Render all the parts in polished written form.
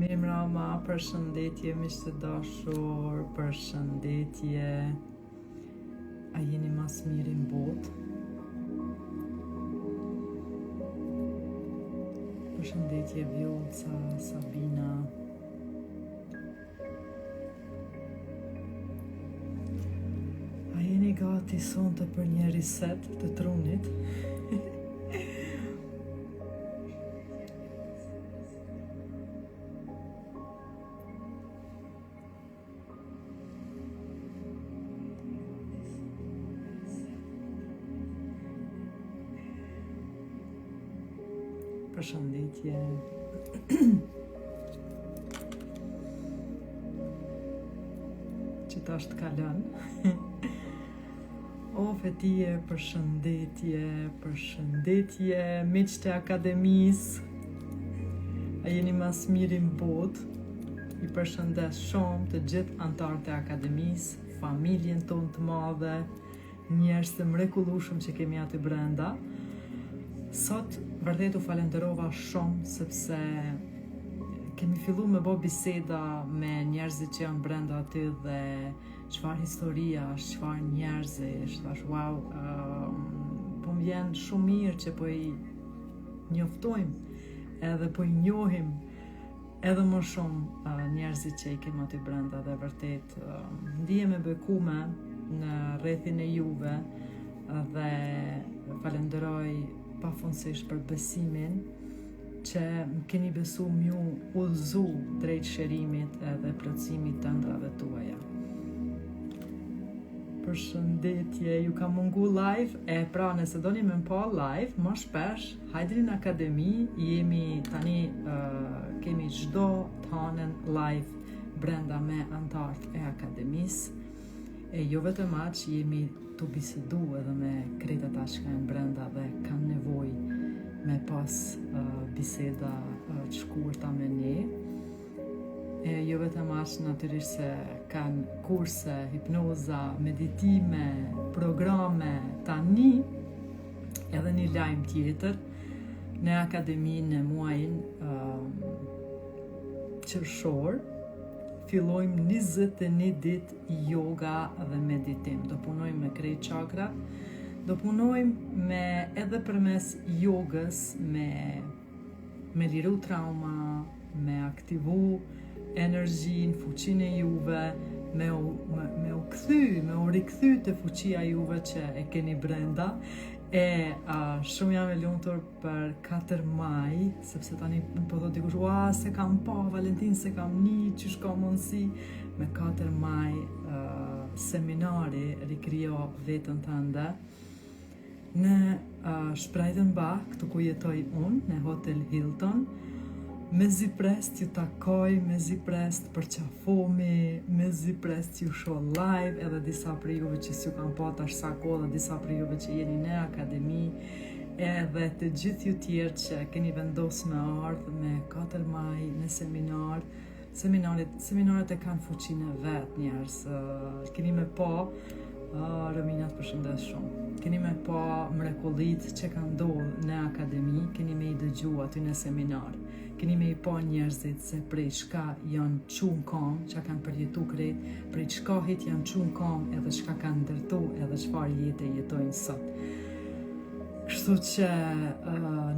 Mirëmbrëma, përshëndetje miq të dashur, përshëndetje. A jeni mas mirë në botë? Përshëndetje Vjoca, Sabina. A jeni gati sonte për një reset të trunit? Përshëndetje. Që tash të kalon. O fetije, përshëndetje, përshëndetje, miq të akademisë. A jeni mas mirë në botë? I përshëndes shumë të gjithë anëtarët e akademisë, familjen tonë të madhe, njerëz të mrekullueshëm që kemi aty brenda. Sot vërtet u falenderova shumë sepse kemi fillu me bo biseda me njerëzit që janë brenda aty dhe çfarë historia është, çfarë njerëzish, thash wow, po më vjen shumë mirë që po i njoftojmë edhe po i njohim edhe më shumë njerëzit që i kemi aty brenda dhe vërtet ndihem e bekume në rrethin e juve dhe falenderoj pafundësisht për besimin që më keni besu mju udhëzu drejt shërimit edhe plotësimit të ëndrave tuaja. Përshëndetje, ju ka mungu live, pra nëse doni me më pa live, më shpesh, hajdeni në akademi, jemi tani, kemi çdo të hanën live brenda me antarët e akademisë, e jo vetëm aq, jemi të bisedu edhe me krejt ata që kanë brenda dhe kanë nevojë me pas biseda të shkurta me ne. E jo vetëm aq, natyrisht se kanë kurse, hipnoza, meditime, programe, tani edhe një lajm tjetër në akademinë në muajin qershor. Fillojmë 21 ditë yoga dhe meditim. Do punojmë me krejt çakra, do punojmë me edhe përmes jogës me liru trauma, me aktivu energjinë, fuqinë e juve, me u rikthy te fuqia juve që e keni brenda. E shumë jam e lumtur për 4 maj, sepse tani po thot dikush, se kam pa Valentin, se kam një, që shka mundësi. Me 4 maj seminari rikrijo vetën tënde në Shprajdenbach, këtu ku jetoj unë, në Hotel Hilton. Me ziprest ju takoj, me ziprest përqafomi, me ziprest ju shoh live, edhe disa për juve që s'ju kam pa tash sa kohë, dhe disa për juve që jeni në akademi, edhe të gjithë ju tjerë që keni vendosur me ardhë me 4 maj në seminar. Seminaret e kanë fuqinë e vet, njerëz. Keni me pa Rëminat përshëndes shumë. Keni me pa mrekullit që kanë ndodhur në akademi, keni me i dëgju aty në seminar. Keni me i pa njerëzit se prej çka janë qunë kam, që kanë përjetu krejt, prej çkahit janë qunë kam edhe çka kanë ndërtu edhe çfarë jete jetojnë sot. Kështu që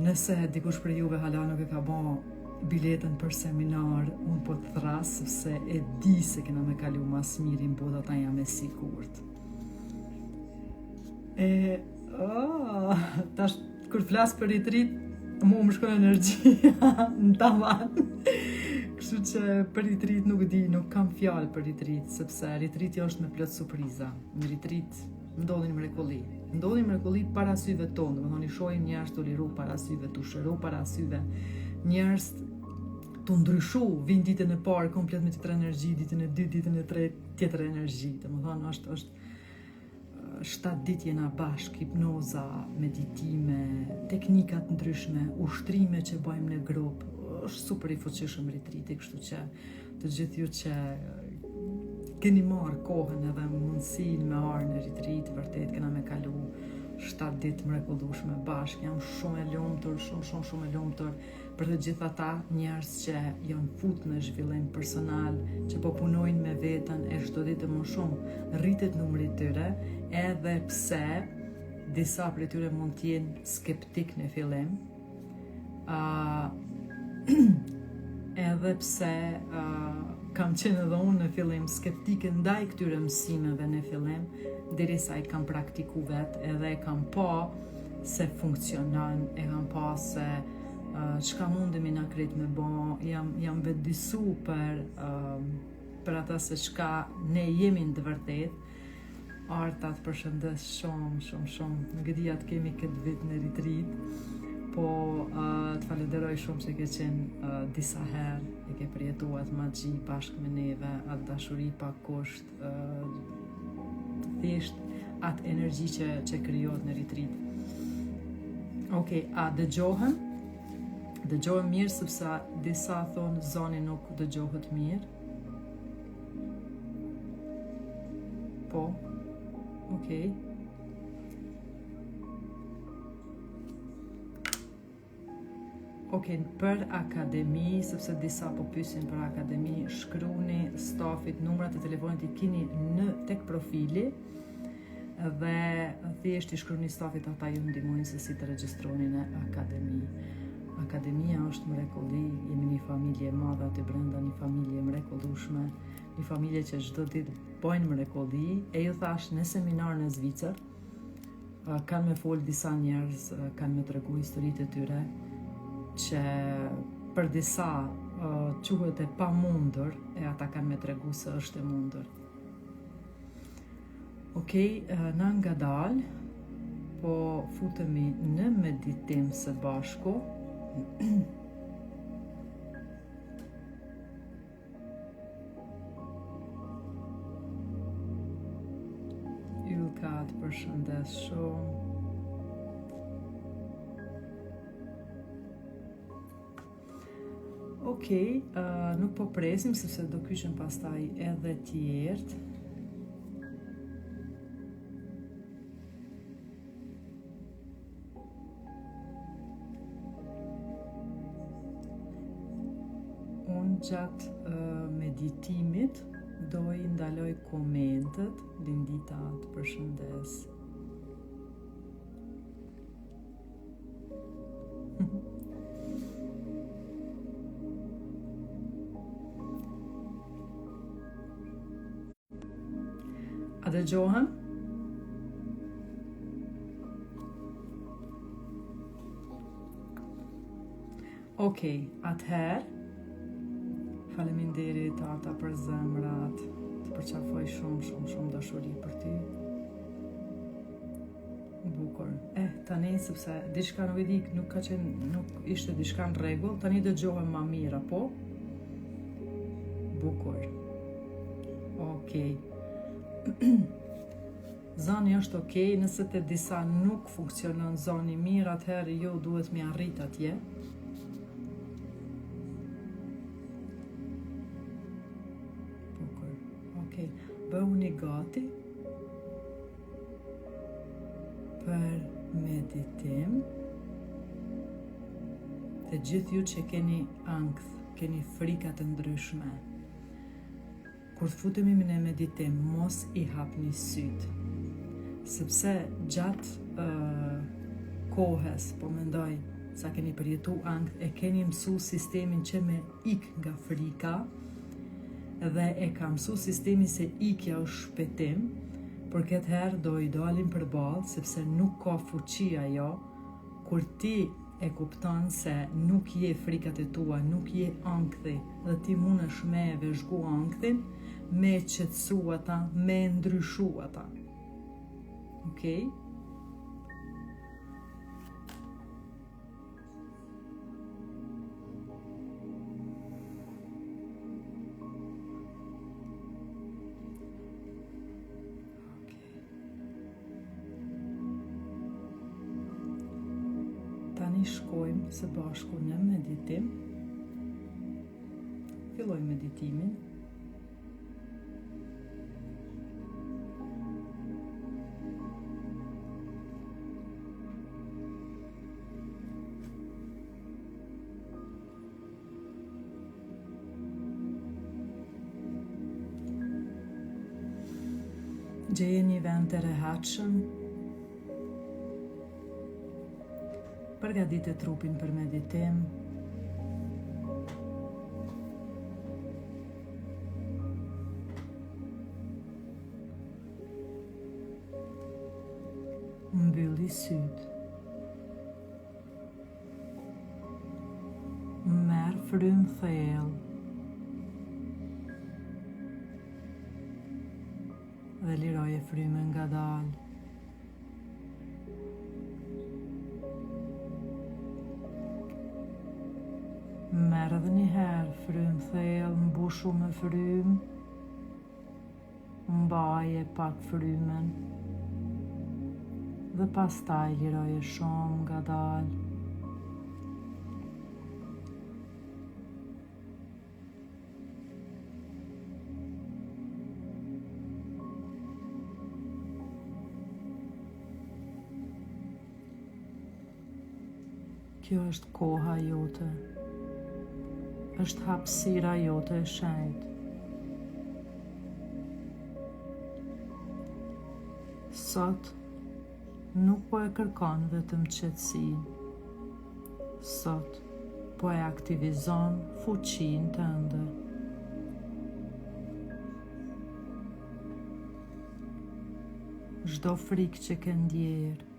nëse dikush për juve hala nuk e ka ba biletën për seminar, unë po të thras, sepse e di se kena me kalu mas mirin, po ata jam e sigurt. Tash, kur flas për retreat, mu më shkon energjia në tavan. Kështu që për retreat nuk di, nuk kam fjalë për retreat, sepse retreati është me plot surpriza. Në retreat ndodhin mrekulli. Ndodhin mrekulli para syve tonë, domethënë i shohim njerëz të liru para syve, të shëru para syve, njerëz të ndryshu, vinë ditën e parë komplet me tjetër energji, ditën e dytë, ditën e tretë tjetër energji. Domethënë është 7 ditë jena bashk, hipnoza, meditime, teknikat ndryshme, ushtrime që bëjmë në grup, është super i fuqishëm retreati, kështu që të gjithë ju që keni marrë kohën edhe mundësinë me ardhur në retreat, vërtet kena me kalu 7 ditë mrekullueshme bashk. Jam shumë e lumtur, shumë e lumtur për të gjithë ata njerëz që janë fut në zhvillim personal, që po punojnë me veten e çdo ditë më shumë, rritet numri i tyre, edhe pse disa prej tyre mund të jenë skeptik në fillim. Edhe pse kam qenë edhe unë në fillim skeptike ndaj këtyre mësimeve në fillim, derisa i kam praktiku vetë edhe e kam pa se funksionon, e kam pa se çka mundemi na krejt me bo, jam vetëdijsu për ata se çka ne jemi në të vërtet. Arta të përshëndes shumë, nuk e di atë kemi këtë vit në retreat, po të falenderoj shumë se ke qenë disa herë, e ke përjetuar atë magji bashkë me neve, atë dashuri pa kusht, thjesht atë energji që krijohet në retreat. Okej, a dëgjohen? Dëgjohen mirë, sepse disa thonë zoni nuk dëgjohet mirë. Po, okej. Okej, për akademi, sepse disa po pyesin për akademi, shkruani stafit numrat e telefonit i keni tek profili, dhe thjesht i shkruani stafit, ata ju ndihmojnë se si të regjistroni në akademi. Akademia është mrekulli, jemi një familje e madhe aty brenda, një familje mrekullueshme, një familje që çdo ditë bojnë mrekulli. E ju thash në seminar në Zvicër, kanë me fol disa njerëz, kanë me tregu historitë e tyre, që për disa quhet e pamundur, e ata kanë me tregu se është e mundur. Okej, na ngadal, po futemi në meditim së bashku. Ylka, të përshëndes shumë. Okej, nuk po presim, sepse do kyçen pastaj edhe tjertë. Gjatë meditimit do i ndaloj komentet, Lindita, të përshëndes. A dëgjohen? Okej, atëherë faleminderit Arta për zemrat, të përqafoj shumë dashuri për ty. Bukur. Tani, sepse diçka nuk e di, nuk ishte diçka në rregull, tani dëgjohem më mirë, apo? Bukur. Okej. Zani është okej, nëse te disa nuk funksionon zani mirë, atëherë ju duhet mi arrit atje. Bëhuni gati për meditim. Të gjithë ju që keni ankth, keni frika të ndryshme, kur të futemi në meditim, mos i hapni sytë, sepse gjatë kohës, po mendoj, sa keni përjetu ankth, e keni mësu sistemin që me ik nga frika, dhe e ka mësu sistemi se ikja është shpëtim, por këtë herë do i dalim përballë, sepse nuk ka fuqi ajo, kur ti e kupton se nuk je frikat e tua, nuk je ankthi, dhe ti mundesh me vëzhgu ankthin, me qetësu ata, me ndryshu ata. Okej? Tani shkojmë së bashku në meditim. Fillojmë meditimin. Gjeje një vend të rehatshëm. Përgatite trupin për meditim. Mbylli syt. Merr frymë thellë dhe liroje frymën ngadalë. Merr edhe një herë frymë thellë, mbushu me frymë, mbaje pak frymën dhe pastaj liroje shumë ngadalë. Kjo është koha jote, është hapësira jote e shenjtë. Sot nuk po e kërkon vetëm qetësinë. Sot po e aktivizon fuqinë tënde. Çdo frikë që ke ndjerë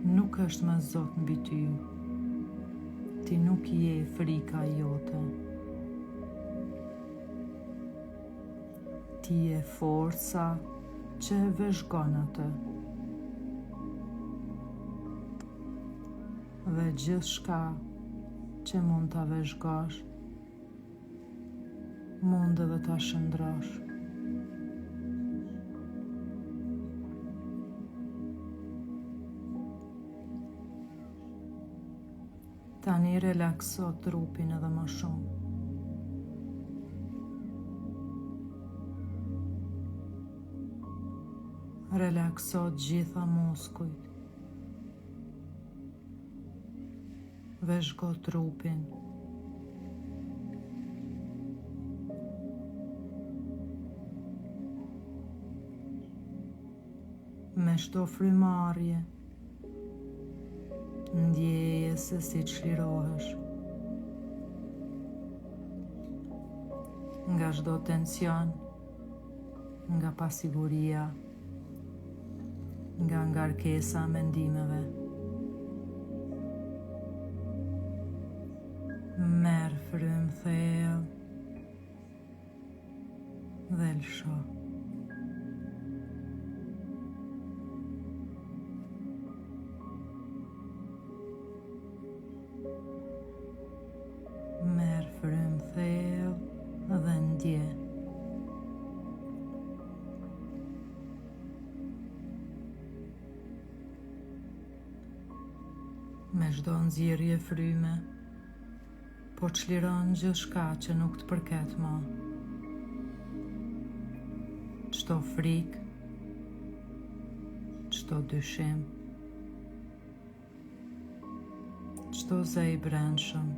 nuk është më zot mbi ty. Ti nuk je frika jote. Ti je forca që e vëzhgon atë. Dhe gjithçka që mund ta vëzhgosh, mund edhe ta shndrosh. Tani relakso trupin edhe më shumë. Relakso gjitha muskujt. Vëzhgo trupin. Me çdo frymarrje ndjeje se si çlirohesh nga çdo tension, nga pasiguria, nga ngarkesa mendimeve. Merr frymë thellë dhe lësho. Merr frymë thellë dhe ndje. Me çdo nxjerrje fryme, po çliron gjithçka që nuk të përket më. Çdo frikë, çdo dyshim, çdo zej brendshëm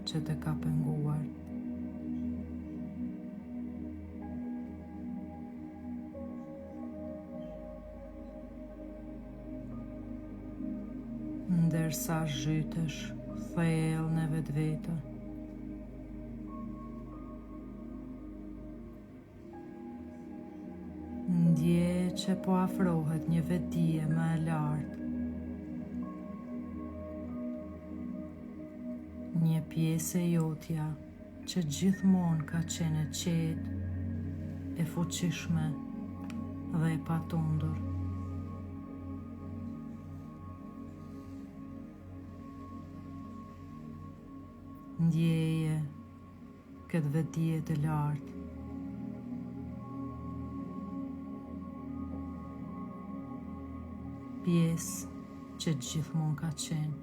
që të ka penguar. Ndërsa zhytesh thellë në vetvete, ndje që po afrohet një vetdije më e lartë. Një pjesë e jotja që gjithmonë ka qenë e qetë, e fuqishme dhe e patundur. Ndjeje këtë vetdije të lartë. Pjesë që gjithmonë ka qenë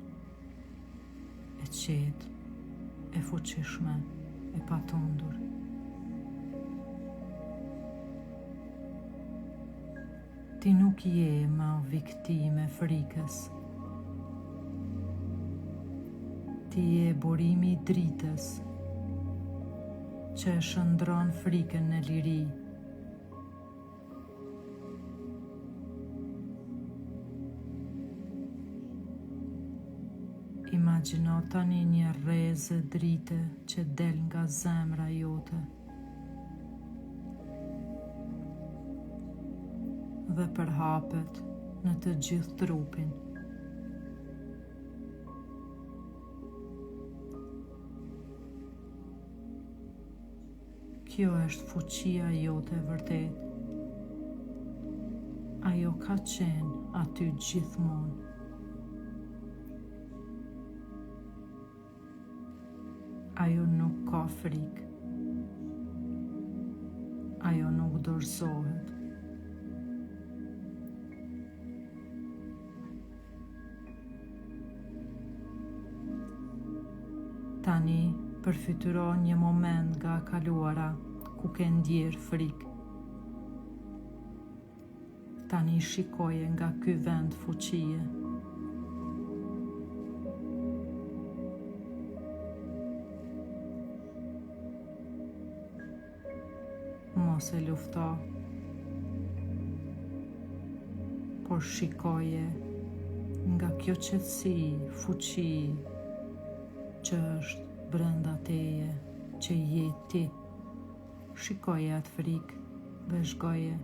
e qetë, e fuqishme, e patundur. Ti nuk je më viktime frikës. Ti je burimi i dritës që e shndron frikën në liri. Imagjino tani një rrezë drite që del nga zemra jote dhe përhapet në të gjithë trupin. Kjo është fuqia jote vërtet. Ajo ka qenë aty gjithmonë. Ajo nuk ka frikë. Ajo nuk dorëzohet. Tani përfytyro një moment nga kaluara ku ke ndjerë frikë. Tani shikoje nga ky vend fuqie. Mos e lufto, por shikoje nga kjo qetësi, fuqi që është brenda teje, që je ti. Shikoje atë frikë, vëzhgoje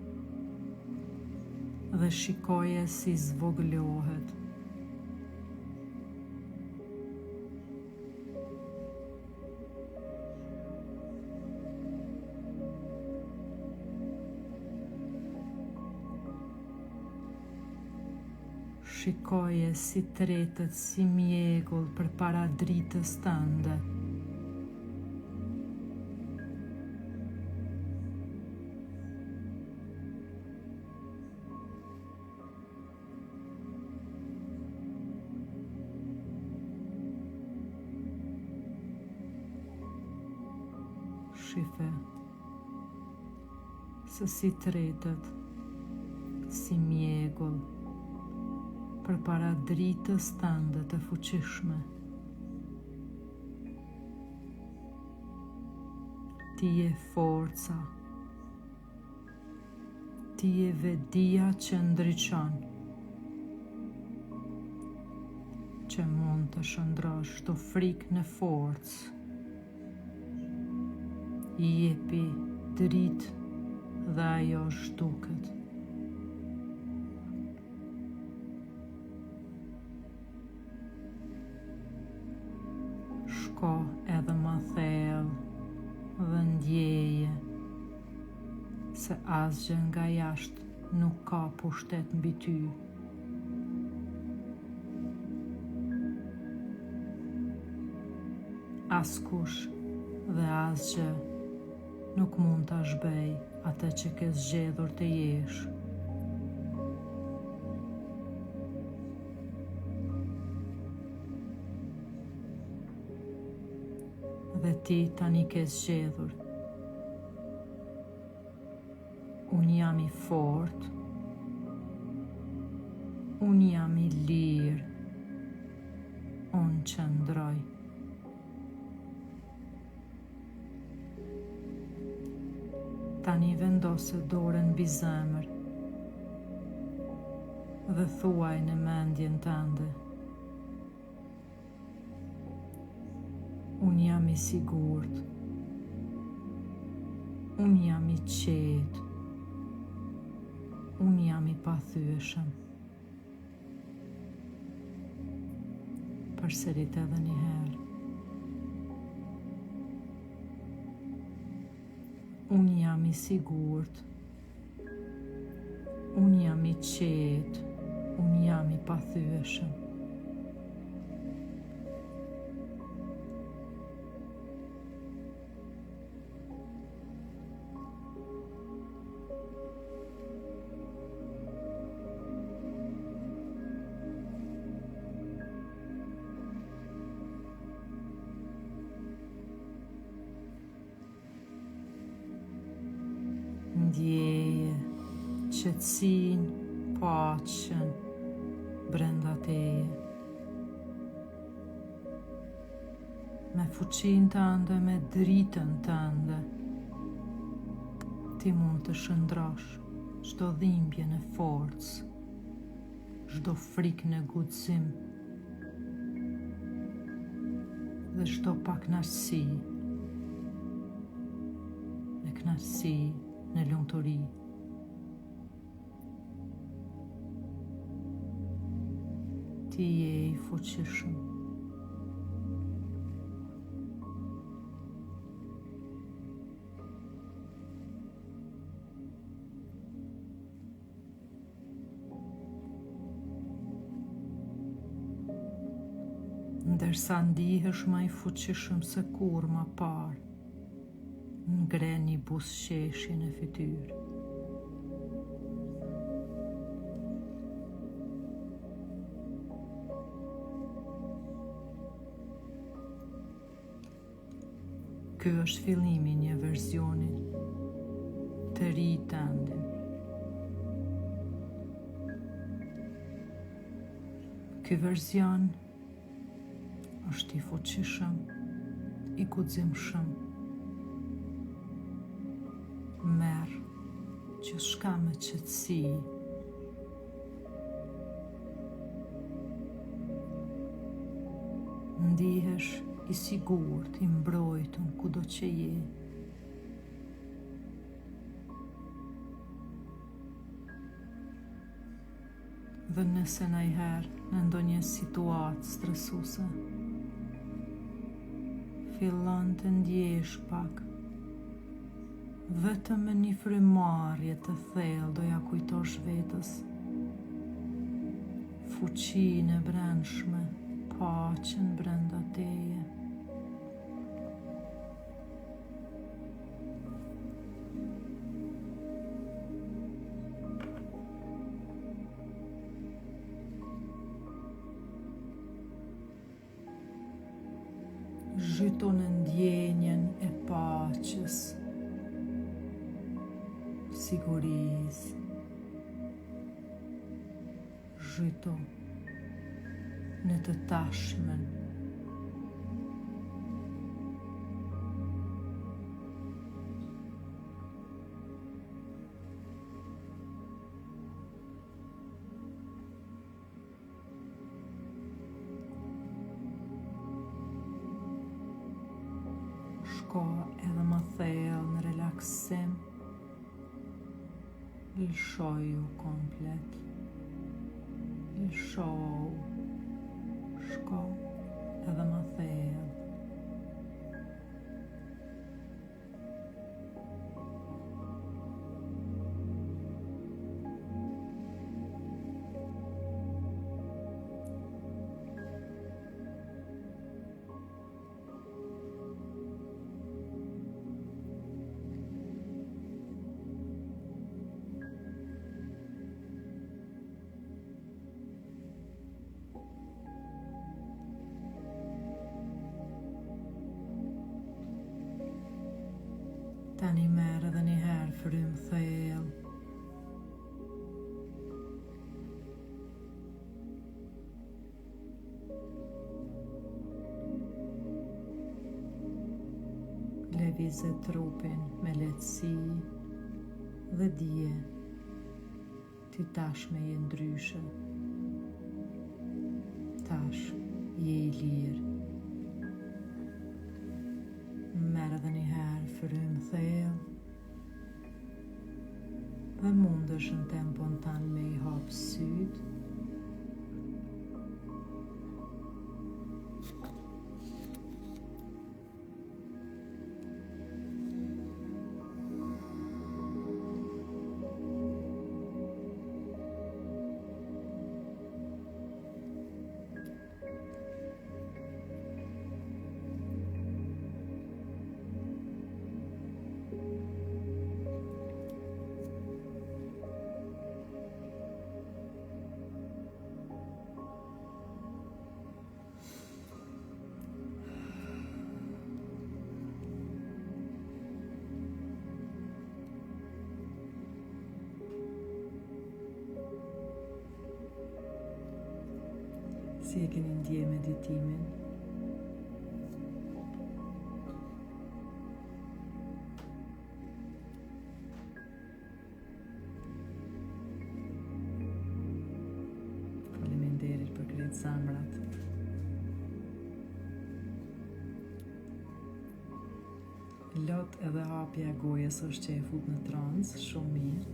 dhe shikoje si zvogëlohet. Shikoje si tretet si mjegull përpara dritës tënde. Shife se si tretet si mjegull përpara dritës tënde të fuqishme. Ti je forca, ti je vedia që ndriçon, që mund të shndrosh çdo frikë në forcë. I jepi dritë dhe ajo zhduket. Shko edhe më thellë dhe ndjeje se asgjë nga jashtë nuk ka pushtet mbi ty. Askush dhe asgjë nuk mund ta zhbej atë që ke zgjedhur të jesh. Dhe ti tani ke zgjedhur. Unë jam i fortë, unë jam i lirë, unë qëndroj. Tani vendose dorën mbi zemër dhe thuaj në mendjen tënde: unë jam i sigurt, unë jam i qetë, unë jam i pathyeshëm. Përsërit edhe një herë. Unë jam i sigurt, unë jam i qetë, unë jam i pathyeshëm. Ndjeje qetësinë, paqen brenda teje. Me fuqinë tënde, me dritën tënde, ti mund të shndrosh çdo dhimbje në forcë, çdo frikë në guxim. dhe çdo pakënaqësi në kënaqësi, në lumturi. Ti je I fuqishëm. Ndërsa ndihesh më I fuqishëm se kur më parë, ngre një buzëqeshje në fytyrë. Ky është fillimi I një versioni të ri tënde. Ky version është I fuqishëm, I guximshëm. Merr gjithçka me qetësi. Ndihesh I sigurt, I mbrojtur kudo që je. Dhe nëse ndonjëherë në ndonjë situatë stresuese fillon të ndjesh pak, vetëm me një frymëmarrje të thellë doja kujtosh vetes fuqinë e brendshme, paqen brenda teje. Zhyto në ndjenjen e paqes, sigurisë. Zhyto në të tashmen. Shko edhe më thellë në relaksim. Lëshoju komplet. Lëshoju. Shko edhe më thellë. Tani merr edhe një herë frymë thellë. Lëvizë trupin me lehtësi dhe dije ti tashmë je ndryshe. Tash je I lirë. Merr edhe një herë frymë thellë dhe mundesh në tempon tanë me I hap sytë. Si e keni ndje meditimin? Faleminderit për krejt zamrat. lot edhe hapja e gojës është që e fut në trans, shumë mirë.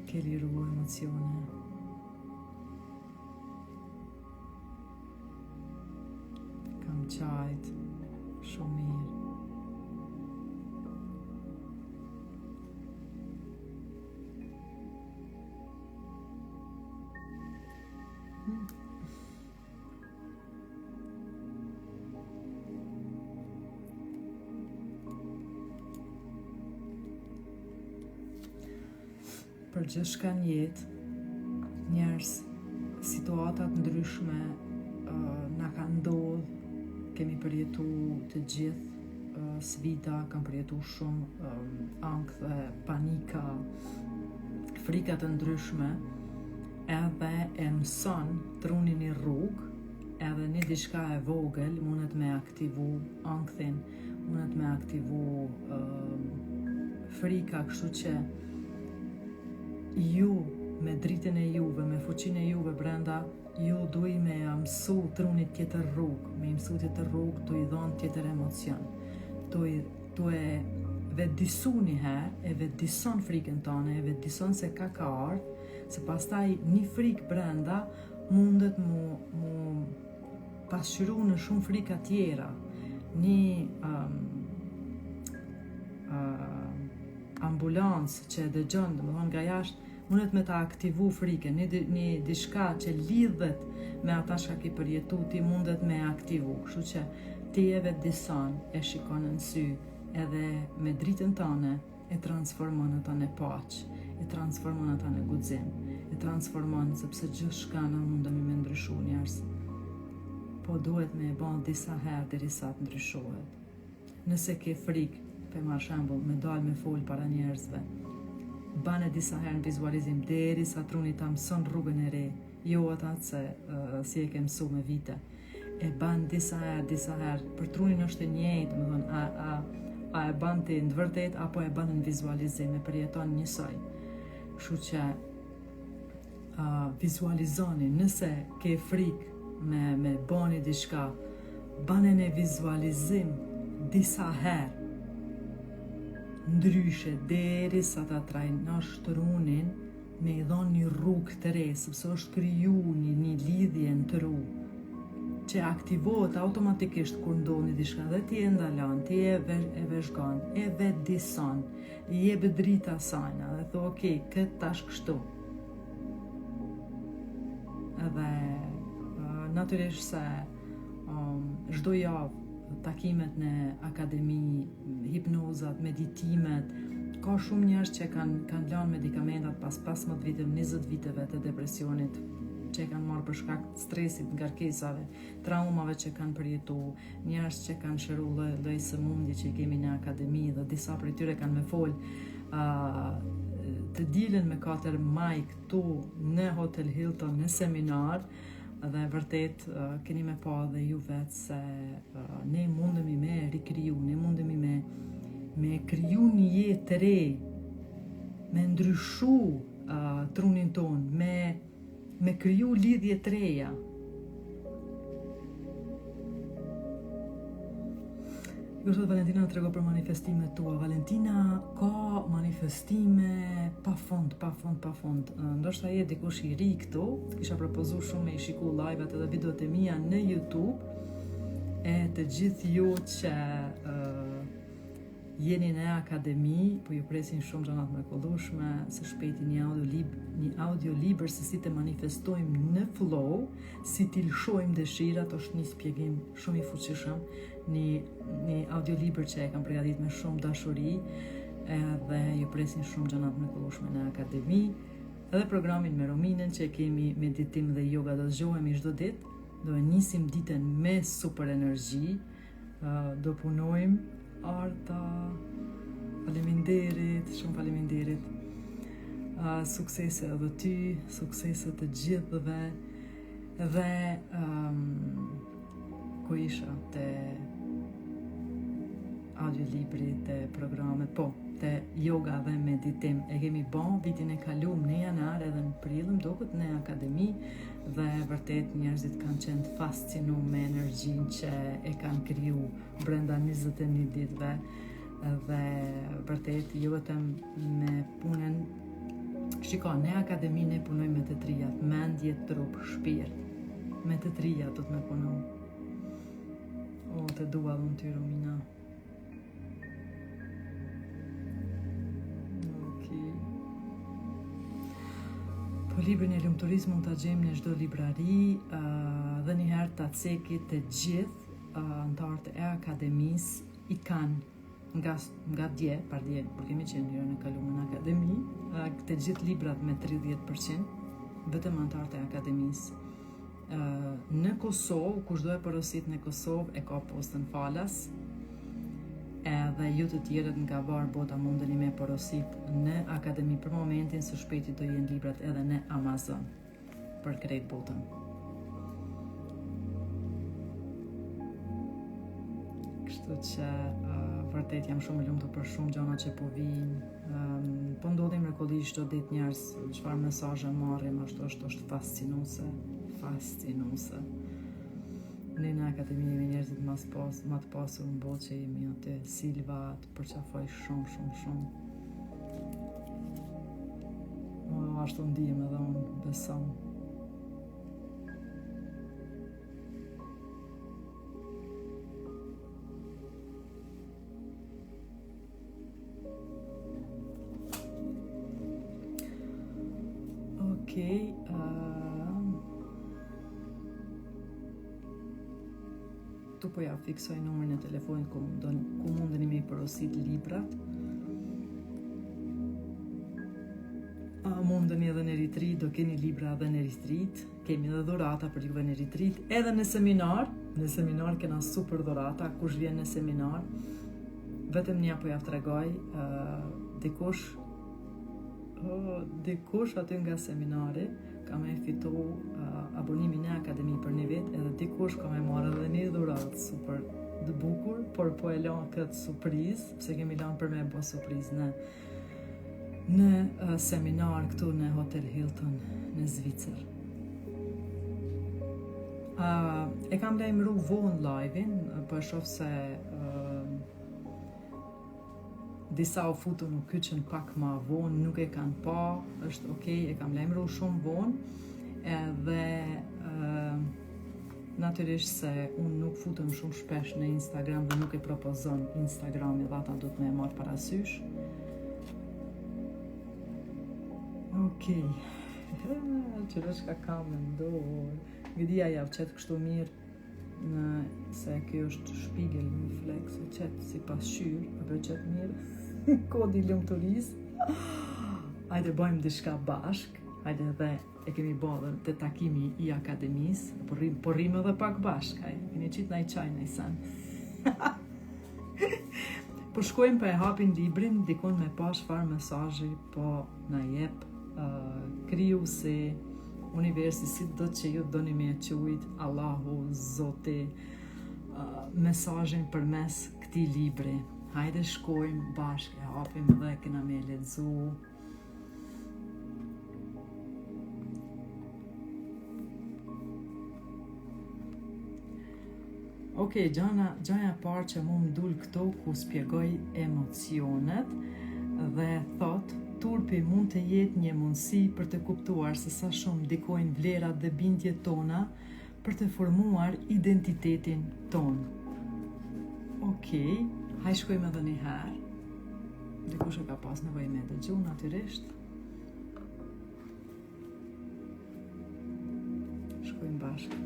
Ke liru emocione. Kam qajt, shumë mirë. Për gjithçka në jetë, njerëz, situatat ndryshme na kanë ndodhur, kemi përjetu të gjithë sfida, kanë përjetu shumë ankth, panika, frika të ndryshme, edhe e mëson trunin një rrugë, edhe një diçka e vogël mundet me aktivu ankthin, mundet me aktivu frika, kështu që ju, me dritën e juve, me fuqinë e juve brenda, ju duhi me mësu trunit tjetër rrugë, me mësu tjetër rrugë, du i dhonë tjetër emocion, du e vetëdisu njëherë, e vetëdison frikën tone, e vetëdison se ka ardhë, se pastaj një frikë brenda mundet mu pasqyru në shumë frika tjera, një ambulancë që e dëgjon, domethënë nga jashtë, mundet me ta aktivu frikën, një diçka që lidhet me ata që ki përjetu, ti mundet me aktivu, kështu që ti e vetëdison, e shikon në sy, edhe me dritën tënde e transformon ata në paqë, e transformon ata në guxim, e transformon sepse gjithçka na mundemi me ndryshu njerëz. Po duhet me e bën disa herë derisa të ndryshohet. Nëse ke frikë, për shembull, me dalë me fol para njerëzve, bane disa herë në vizualizim derisa truni ta mëson rrugën e re, jo ata se si e ke mësu me vite. E ban disa herë, për trunin është e njëjtë, domethënë a e ban ti në vërtet apo e ban në vizualizim, e përjeton njësoj. Kështu që vizualizoni, nëse ke frikë me bani diçka, bane në vizualizim disa herë, ndryshe derisa ta trajnosh trunin me i dhon një rrugë të re, sepse është kriju një lidhje në tru që aktivohet automatikisht kur ndodhi diçka dhe ti e ndalon, ti e vëzhgon, e vetëdison, i jep drita sajna dhe thua ok, këtë tash kështu. Edhe natyrisht se çdo javë takimet në akademi, hipnozat, meditimet, ka shumë njerëz që kanë lënë medikamentat pas 15 viteve, 20 viteve të depresionit, që e kanë marrë për shkak të stresit, ngarkesave, traumave që kanë përjetu, njerëz që kanë shëru lloj sëmundje që i kemi në akademi dhe disa prej tyre kanë me fol të dilen me 4 maj këtu në Hotel Hilton në seminar. Dhe vërtet keni me pa dhe ju vetë se ne mundemi me rikriju, ne mundemi me kriju një jetë të re, me ndryshu trunin ton, me kriju lidhje të reja. Kështu Valentina të trego për manifestimet tua. Valentina ka manifestime pa fund. Ndoshta je dikush i ri këtu, të kisha propozu shumë me i shiku live-at edhe videot e mia në YouTube, e të gjithë ju që jeni në akademi, po ju presin shumë gjanat mrekullueshme, së shpejti një audio libër se si të manifestojmë në flow, si t'i lshojmë dëshirat, është një spjegim shumë i fuqishëm, një audio libër që e kam përgatit me shumë dashuri, dhe ju presin shumë gjanat mrekullueshme në akademi, edhe programin me Rominën që kemi meditim dhe yoga, do zgjohemi çdo ditë, do e nisim ditën me super energji, do punojmë Arta, faleminderit, shumë faleminderit. Suksese edhe ty, suksese të gjithëve, dhe ku isha të audiolibri, të programet, po, të yoga dhe meditim. E kemi bon vitin e kalum në janar edhe në prillim duket në akademi, dhe vërtet njerëzit kanë qenë fascinu me energjin që e kanë kriju brenda 21 ditëve dhe vërtet jo vetëm me punën. Shiko, ne akademi ne punojmë me të trijat, mendje, trup, shpirt. Me të trijat do të me punu. O, të dua dhënë ty, Romina. Po librin e lumturisë mund ta gjejmë në çdo librari dhe njëherë ta cekit të gjithë anëtarët e akademisë i kanë nga dje, pardje, por kemi qenë njërën e kaluar në akademi, të gjithë librat me 30%, vetëm anëtarët e akademisë. Në Kosovë, kush do e porosit në Kosovë e ka postën falas, edhe ju të tjerët nga varë bota mundeni me porosit në akademi për momentin, së shpejti do jenë librat edhe në Amazon për krejt botën. Kështu që vërtet jam shumë e lumtur për shumë gjëra që po vijnë. Po ndodhin mrekullisht çdo ditë njerëz, çfarë mesazhe marrim, ashtu është fascinuese. Ne në akademi jemi njerëzit më të pasur në botë që jemi aty, Silva të përqafoj shumë. Ashtu ndihem edhe unë, besoj. Okej, tu po ja fiksoj numrin e telefonit ku mundeni me i porosit librat. Mundeni edhe në Eritrit, do keni libra edhe në Eritrit, kemi edhe dhurata për juve në Eritrit, edhe në seminar kena super dhurata, kush vjen në seminar, vetëm një po ja tregoj, dikush aty nga seminari ka me fitu abonimin e akademi për një vit, edhe dikush ka me marrë edhe një dhuratë super dë bukur, por po e lanë këtë surprizë, pse kemi lanë për me bo surprizë në seminar këtu në Hotel Hilton në Zvicër. E kam lajmëru vonë live-in, po e shoh se disa u futu nuk kyçën pak ma vonë, nuk e kanë pa, është okej, e kam lajmëru shumë vonë, edhe natyrisht se unë nuk futem shumë shpesh në Instagram dhe nuk e propozon Instagrami dhe ata do të me marrë parasysh. Okej, qërë shka kam në ndorë, gëdia javë qëtë kështu mirë, se kjo është Spiegel një flex, e qëtë si pasqyr, apo qëtë mirë, kodi lumturisë. Hajde bëjmë diçka bashk, hajde dhe e kemi bërë të takimi i akademisë, po rrimë edhe pak bashk, hajde, keni qitë na i qaj në i sanë. Po shkojmë për e hapin librin, dikon me pash farë mesazhi, po na jep kriju se universi si do që ju doni me e qujt, Allahu, Zoti, mesazhin për mes këti libri. Hajde shkojmë bashkë, e hapim dhe kena me lexu. Okej, gjëja parë që mu më dul këto ku spjegoj emocionet dhe thot, turpi mund të jetë një mundësi për të kuptuar se sa shumë ndikojnë vlerat dhe bindjet tona për të formuar identitetin ton. Okej, hajde shkojmë edhe një herë. Dikush e ka pas nevojë me dëgju, natyrisht. Shkojmë bashkë.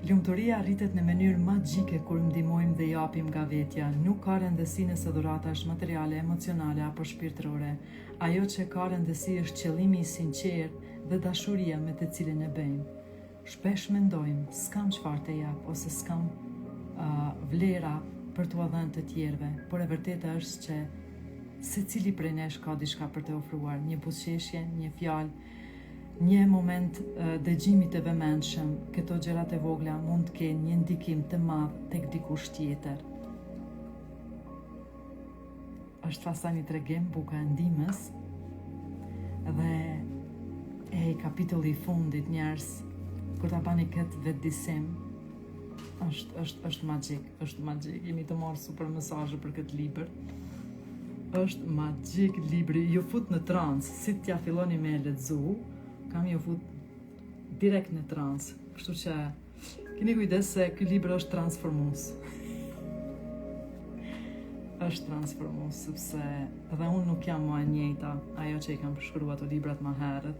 Lumturia rritet në mënyrë magjike kur ndihmojmë dhe japim nga vetja. Nuk ka rëndësi nëse dhurata është materiale, emocionale apo shpirtërore. Ajo që ka rëndësi është qëllimi i sinqertë dhe dashuria me të cilën e bëjmë. Shpesh mendojmë, s'kam çfarë të jap ose s'kam vlera për t'u dhënë të tjerëve, por e vërteta është që secili prej nesh ka diçka për të ofruar, një buzëqeshje, një fjalë, një moment dëgjimi të vëmendshëm. Këto gjërat e vogla mund të kenë një ndikim të madh tek dikush tjetër. Është pastaj një tregim buka e ndihmës. kapitulli I fundit, njerëz, kur ta bani këtë vetëdisim, është magjik, është magjik. Jemi të marrë super mesazhe për këtë libër. Është magjik libri, ju fut në trans, si t'ja filloni me lexu, kam ju fut direkt në trans. Kështu që keni kujdes se ky libër është transformues. Është transformues sepse edhe unë nuk jam më e njëjta, ajo që I kam përshkruar ato librat më herët,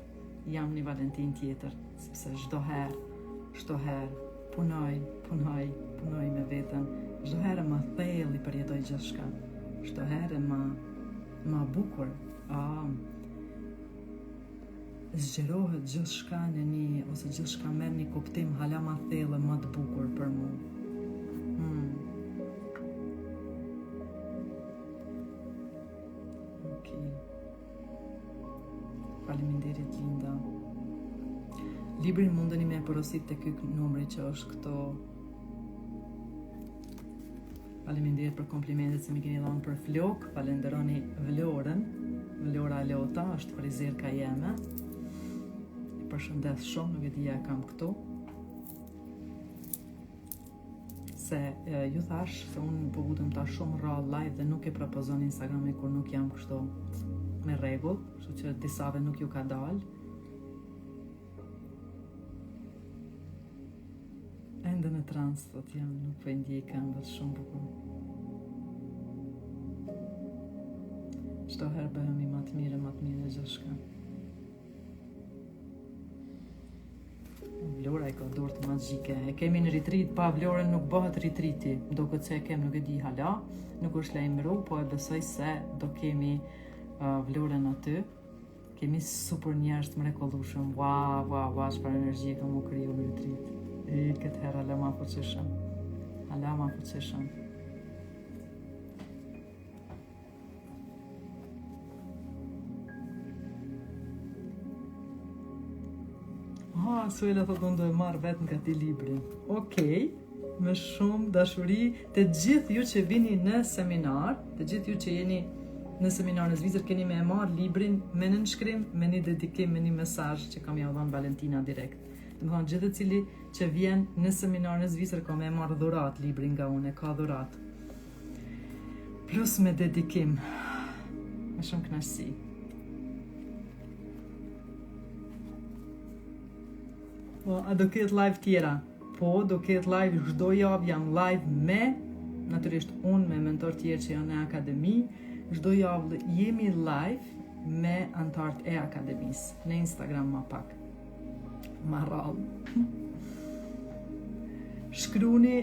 jam një Valentin tjetër, sepse çdo herë punoj me veten, çdo herë më thellë përjetoj gjithçka. Çdo herë më bukur, zgjerohet gjithçka në një, ose gjithçka merr një kuptim hala më thellë, më të bukur për mua. Okej. Faleminderit Linda. Librin mundeni me porosit të ky numri që është këto. Faleminderit për komplimentet që më keni dhënë për flok. Falenderoni Vlorën. Vlora Lota është frizerka jeme. I përshëndes shumë, nuk e dija e kam këtu. Se ju thash se unë po vutem ta shumë rrallë live dhe nuk e propozon Instagrami kur nuk jam kështu me rregull, kështu që disave nuk ju ka dalë. Ende në trans, thot jam, nuk po e ndjej këmbët shumë bukur. Çdo herë bëhemi më të mirë gjithçka. Vlora I ka dorë të magjike. E kemi në retreat, pa Vlorën nuk bëhet retreati. Do këtë se e kem, nuk e di hala, nuk është lajmëru, po e besoj se do kemi Vlorën aty. Kemi super njerëz të mrekullueshëm. Wow, çfarë energjie kam u kriju në retreat. Këtë herë hala ma fuqishëm. Suela thotë unë do e marrë vetë nga ti librin. Okej, me shumë dashuri të gjithë ju që vini në seminar, të gjithë ju që jeni në seminar në Zvicër, keni me e marrë librin me nënshkrim, me një dedikim, me një mesazh që kam ja dhënë Valentina direkt. Dhe më thonë, gjithë cili që vjen në seminar në Zvicër, ka me e marrë dhurat librin nga unë, ka dhurat. Plus me dedikim. Me shumë kënaqësi. A do ketë live tjera? Po, do ketë live çdo javë, jam live me, natyrisht unë me mentor tjerë që janë në akademi, çdo javë jemi live me antarët e akademisë, në Instagram më pak. Ma rrallë. Shkruni,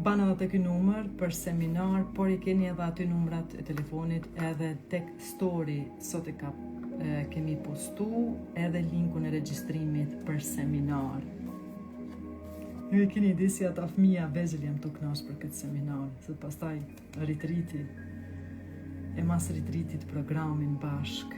banë edhe të ky numër për seminar, por I keni edhe aty numrat e telefonit edhe tek story, sot kemi postu edhe linkun e regjistrimit për seminar. Ju e keni ide si ata fëmija vegjël jam të kënaqur për këtë seminar, se pastaj retreati, e mas retreatit programin bashk.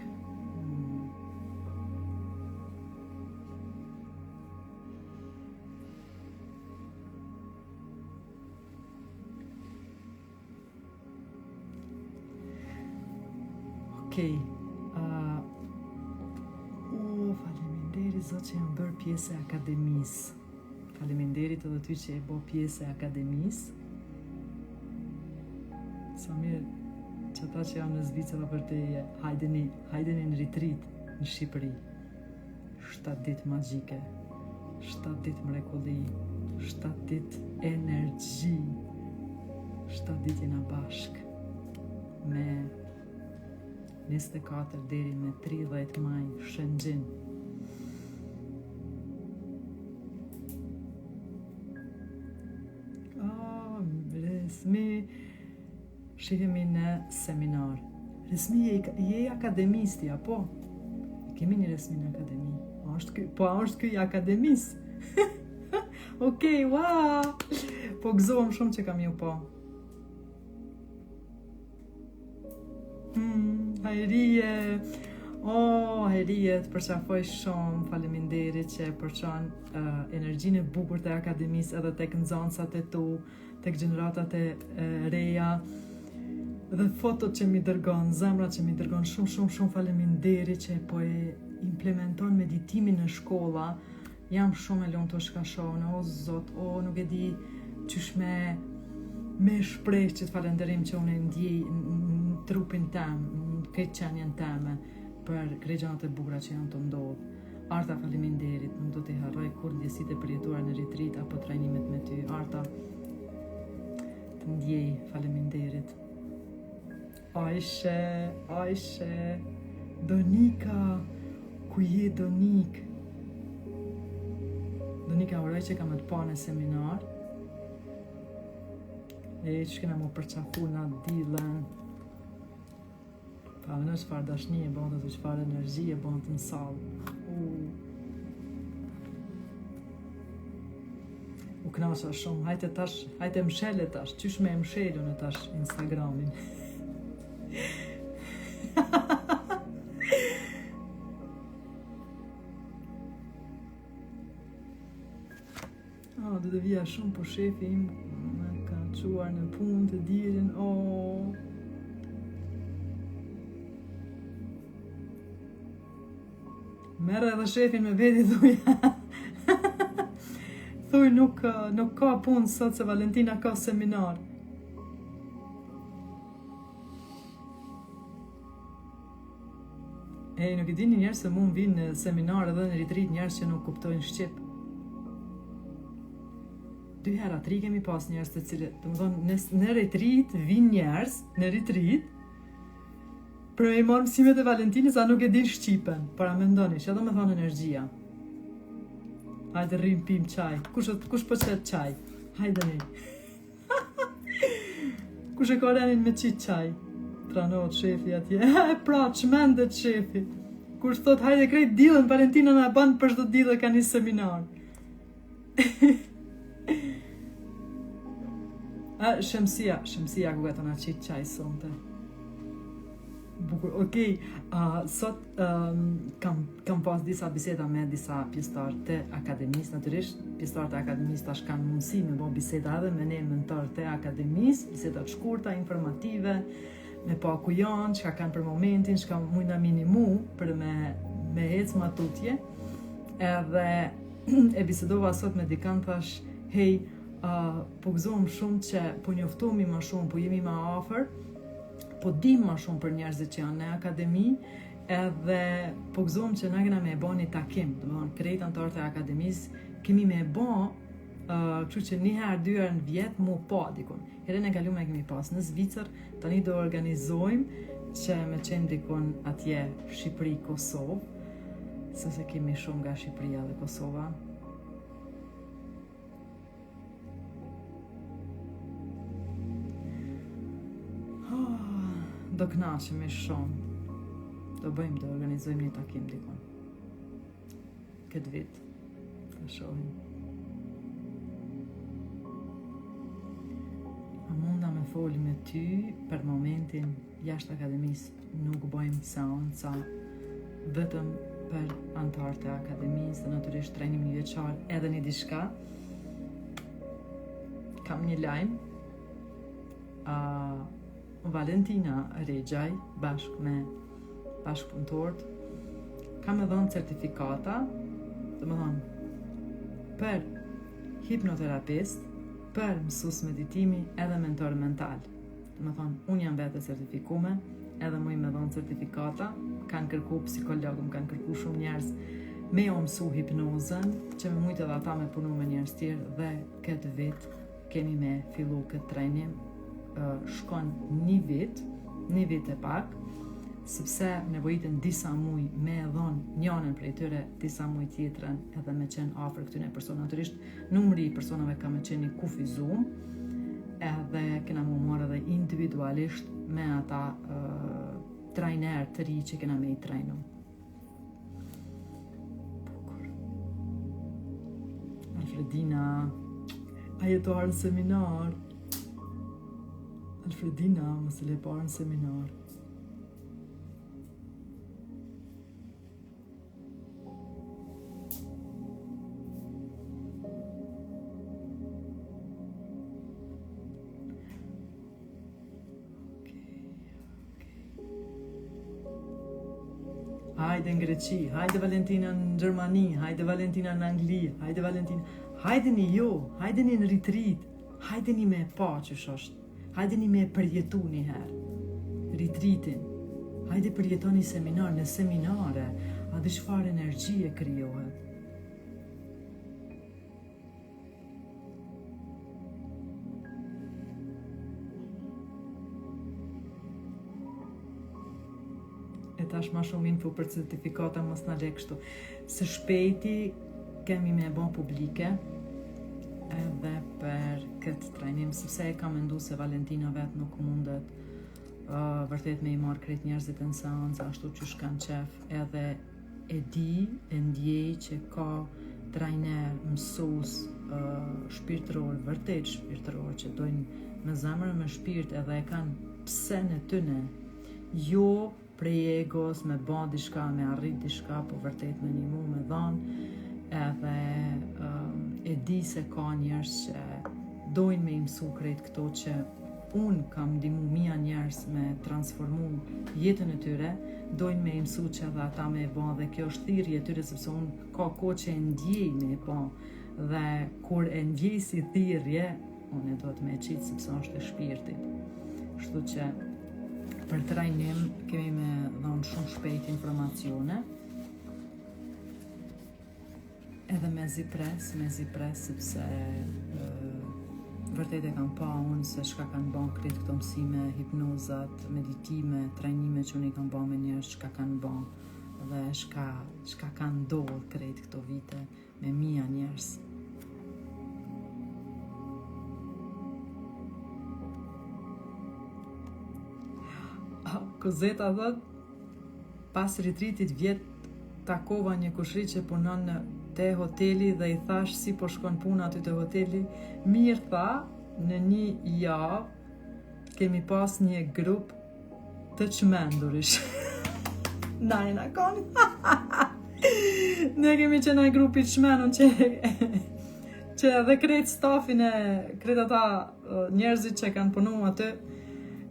Okej. Faleminderit Zot që jam bërë pjesë e akademisë. Faleminderit edhe ty që e bo pjesë e akademisë. Sa mirë që ata që jam në Zvicër për teje, hajdeni në retreat në Shqipëri. 7 ditë magjike, 7 ditë mrekulli, 7 ditë energji, 7 ditë jena bashk me 24 deri me 30 maj Shëngjin. Resmi, shihemi në seminar. Resmi, je akademisti, apo? Kemi një resmi në akademi. Po, a është ky akademis? Okej, wow! Po gëzohem shumë që kam ju po. Hajrije, të përqafoj shumë, faleminderit që përçon energjinë e bukur të akademisë edhe tek nxënësat e tu, tek gjeneratat e reja, dhe fotot që mi dërgon, zemrat që mi dërgon, shumë faleminderit që po implementon meditimin në shkolla, jam shumë e lumtur të shkashon, o Zot, nuk e di qysh me shpreh që të falenderim që unë ndjej në trupin tem, në këtë qenjen teme, për krejgjanat e bukura që janë të ndodhë. Arta, faleminderit, nuk do t'i harroj kur ndjesitë e përjetuara në retreat apo trajnimet me ty. Arta, të ndjej, faleminderit. Ajshe, Donika, ku je Donik? Donika, uroj që kam të pa në seminar. Që kena mu përqafu na dilën. Pa në çfarë dashni e bëndë të çfarë energji e bëndë të në salë. U knasha shumë, hajte mshele tash, qysh me mshelu në tash Instagramin. Do të vija shumë, po shefi im me ka quar në punë të dirin, merë edhe shefin me veti, thuj nuk ka punë sot se Valentina ka seminar. Nuk i dini njerës se mund vinë në seminar edhe në retreat njerës që nuk kuptojnë Shqip. 2 hera 3 kemi pas njerës të cilët, të më thonë, në retreat vinë njerës, në retreat, për me i marë mësimet e Valentinës, a nuk e din Shqipen, para me ndoni, që edhe me thonë energjia. Hajde rrim pim qaj, kush po qëtë qaj? Hajde ne. Kush e ka renin me qitë qaj? Tranot shefi atje, pra, çmendet shefi. Kush thot, hajde krejt dilën, Valentina na banë për shdo dilë ka një seminar. Shemsia ku gata na qitë qaj sonte. Bukur, okej, sot kam pas disa biseda me disa pjesëtarë të akademisë, natyrisht, pjesëtarë të akademisë tash kanë mundësi me bo biseda edhe me ne mentorë të akademisë, biseda të shkurta, informative, me pa ku janë, çka kanë për momentin, çka mujna minimu për me ecë ma tutje, edhe e bisedova sot me dikant thash, hej, po gëzohem shumë që po njoftohemi ma shumë, po jemi ma afër, po dim ma shumë për njerëzit që janë në akademi, edhe po gëzohem që na kena me e bo një takim, do të thonë krejt anëtarët e akademisë kemi me e bo, kështu që 1 herë 2 herë në vjet mu pa dikun. Herën e kaluar kemi pas në Zvicër, tani do organizojmë që me qenë dikun atje Shqipëri, Kosovë, se kemi shumë nga Shqipëria dhe Kosova. Do knaqemi shumë. Do organizojmë një takim dikun. Këtë vit. Ta shohim. A munda me foli me ty, për momentin, jashtë akademisë, nuk bëjmë seanca, vetëm për anëtarët e akademisë, dhe natyrisht trajnim një veçar, edhe një diçka. Kam një lajm. Valentina Regjaj, bashkë me bashkëpunëtorët, kam e dhënë certifikata, dhe më thonë, për hipnoterapist, për mësues meditimi edhe mentor mental. Dhe më thonë, unë jam vetë certifikume, edhe mu i me dhënë certifikata, kanë kërku psikologëm, kanë kërku shumë njerëz me o mësu hipnozën, që me mujtë edhe ata me punu me njerëz tjerë, dhe këtë vit kemi me fillu këtë trajnim, shkon një vit e pak, sepse nevojiten disa muj me dhonë njënën prej tyre, disa muj tjetrën edhe me qenë afër këtyne persona. Natyrisht, numri i personave ka me qenë i kufizum, edhe kena mu marrë edhe individualisht me ata trajner të ri që kena me i trajnu. Bukur. Alfredina, a jetuar në seminar? Alfredina, mos e le parë në seminar. hajde në Greqi, hajde Valentina në Gjermani, hajde Valentina në Angli, hajde Valentina, hajdeni jo, hajdeni në retreat, hajdeni me pa që është, hajdeni me përjetu një herë, retreatin, hajde përjetoni seminar, në seminare, a dhe çfarë energjie krijohet. E tash ma shumë info për certifikata mos na lek kështu. Së shpejti kemi me bon publike edhe për këtë trajnim, sepse e kam mendu se Valentina vetë nuk mundet vërtet me I marrë krejt njerëzit në seancë, ashtu që shkan qef, edhe e di, e ndjej që ka trajner, mësus, shpirtëror, vërtet shpirtëror, që dojnë me zemër e me shpirt edhe e kanë pse në tyne, jo prej egos, me ba diçka, me arrit diçka, po vërtet me një mu me dhanë, edhe e di se ka njerëz që dojnë me imsu krejt këto që unë kam ndihmu mia njerëz me transformu jetën e tyre, dojnë me imsu që edhe ata me e ba, dhe kjo është thirrje e tyre, sepse unë ka kohë që e ndjej me e ba, dhe kur e ndjej si thirrje, unë e do të me e qitë sepse është e shpirtit. Kështu që për trajnim kemi me dhënë shumë shpejt informacione, edhe me zi pres, sepse vërtet e kam pa unë se shka kanë ban krejt këto mësime, hipnozat, meditime, trajnime që unë I kam ban me njerëz shka kanë ban, dhe shka kanë ndodhur krejt këto vite me mia njerëz. Kozeta thot, pas retreatit vjet takova një kushri që punon te hoteli dhe I thash si po shkon puna aty te hoteli. Mirë tha, në një javë kemi pas një grup të çmendurish. Na e na kon. Ne kemi qenë një grup I çmendur që edhe krejt stafin e krejt ata njerëzit që kanë punu aty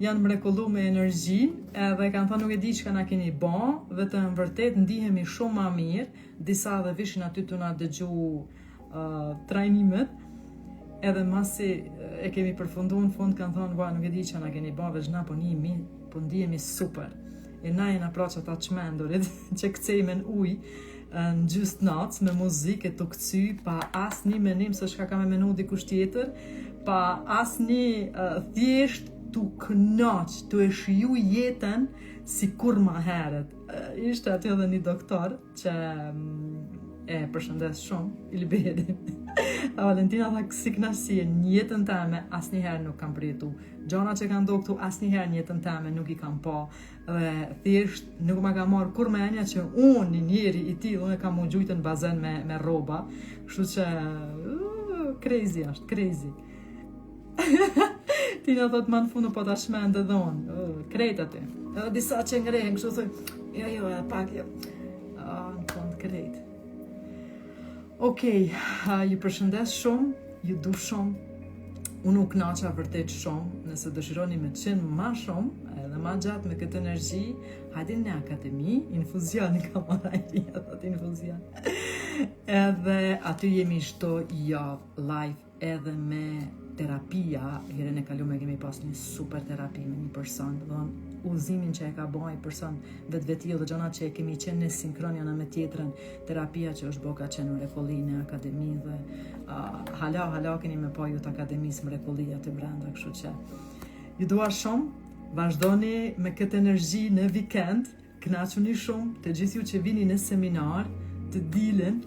janë mrekullu me energjin, edhe kanë thënë nuk e di çka na keni ba, vetëm vërtet ndihemi shumë ma mirë, disa dhe vishin aty të na dëgju trajnimet, edhe masi e kemi përfundu në fund kanë thënë, nuk e di çka na keni ba, veç na po ndihemi super. E na jena pra që ata çmendurit që kthejme në ujë në gjysë natës me muzikë e të këcy, pa asnjë menim se çka ka me menu dikush tjetër, pa asnjë thjesht tu knaq, tu e shiju jetën si kur ma heret. Ishte aty edhe një doktor që e përshëndes shumë, Ilberi. Valentina tha si knaqësi në jetën teme asnjëherë nuk kam përjetu. Gjona që kanë do këtu asnjëherë në jetën teme nuk I kam pa. Dhe thjesht nuk ma ka marrë kur menja që unë një njeri I tillë, unë e kam u gjujtë në bazen me rroba. Kështu që crazy është, crazy. Tina thot ma në fundu po ta shmend edhe unë, krejt aty. Edhe disa që ngrehen, kështu thoi, jo, e pak, jo. Në fund krejt. Okej, ju përshëndes shumë, ju du shumë, unë u knaqa vërtet shumë, nëse dëshironi me qenë ma shumë, edhe ma gjatë me këtë energji, hajde në akademi, infuzion, ka marajria, thot infuzion. Edhe aty jemi çdo javë live, edhe me terapia, herën e kalume kemi pas një super terapi me një person, dhe udhëzimin që e ka bëj person vetveti dhe gjona që e kemi qenë në sinkron jana me tjetrën, terapia që është boka qenë mrekulli në akademi dhe hala keni me pa ju të akademisë mrekulli aty brenda, kështu që ju dua shumë, vazhdoni me këtë energji në vikend, kënaquni shumë të gjithë ju që vini në seminar, të dilin,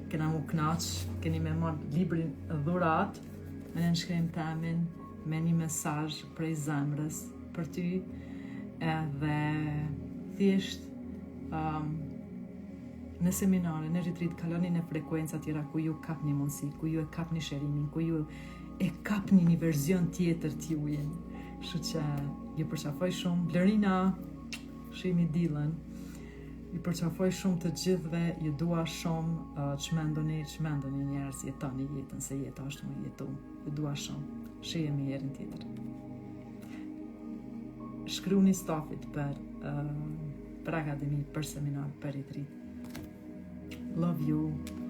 kena mu knaq, keni me marrë librin dhurat, me në shkrim temin, me një mesazh prej zemrës për ty, edhe thjesht në seminare, në retreat, kaloni në frekuenca tjera ku ju kap një mundësi, ku ju e kap një shërimin, ku ju e kap një verzion tjetër t'jujen. Kështu që ju përqafoj shumë, Blerina, shimi Dylan, ju përqafoj shumë të gjithve, ju dua shumë, çmendoni njerëz, jetoni jetën, se jeta është më jetu. Ju dua shumë, shihemi herën tjetër. Shkruani stafit për për akademi, për seminar, për retreat. Love you.